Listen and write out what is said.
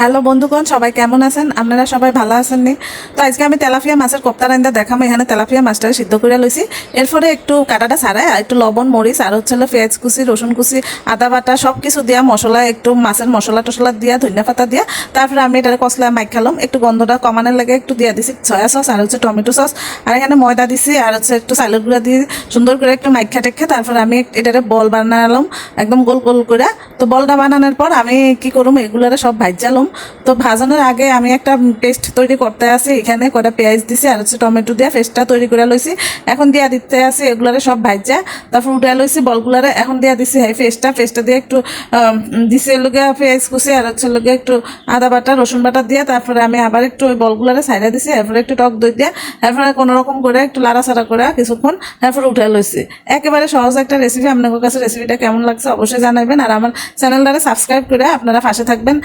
Hello বন্ধুগণ, সবাই কেমন আছেন? আপনারা সবাই ভালো আছেন নি? তো আজকে আমি তেলাপিয়া মাছের কোপ্তা রান্দা দেখাবো। এখানে তেলাপিয়া মাছটা সিদ্ধ করে লইছি। এরপরে একটু কাটাটা ছাড়াই একটু লবণ মরিচ আর হচ্ছে পেঁয়াজ কুচি রসুন কুচি আদা বাটা সব কিছু দিয়া মশলা একটু মাছের মশলা টশলা দিয়া ধনিয়া পাতা দিয়া তারপরে আমি এটা কষলা মাইক খালাম। একটু গন্ধটা কমানোর লাগে একটু দিয়া দিছি সয়া সস আর হচ্ছে টমেটো সস আর এখানে ময়দা দিছি আর হচ্ছে একটু চালের গুঁড়া দিয়ে সুন্দর করে একটু মাইখা টেখে তারপরে আমি এটারে বল বানালাম একদম গোল গোল করে। তো বলটা বানানোর পর আমি কি করুম, এগুলারে সব ভাজালাম। তো ভাজানোর আগে আমি একটা পেস্ট তৈরি করতে আসি। এখানে কটা পেঁয়াজ দিছি আর হচ্ছে টমেটো দিয়ে পেস্টটা তৈরি করে লইছি। এখন দিয়া দিতে আসি এগুলারে সব ভাজা, তারপর উঠে লইছি বলগুলারে। এখন দিয়া দিছি হ্যাঁ পেস্টটা দিয়ে একটু দিছি লোকে পেঁয়াজ কুচি আর হচ্ছে লোকে একটু আদা বাটা রসুন বাটা দিয়ে তারপরে আমি আবার একটু ওই বলগুলারে ছাইড়া দিছি। এরপরে একটু টক দই দিয়ে এরপরে কোনো রকম করে একটু লাড়াচাড়া করে কিছুক্ষণ এরপরে উঠে লইছি। একেবারে সহজ একটা রেসিপি। আপনাদের কাছে রেসিপিটা কেমন লাগছে অবশ্যই জানাবেন আর আমার চ্যানেলটারে সাবস্ক্রাইব করে আপনারা পাশে থাকবেন।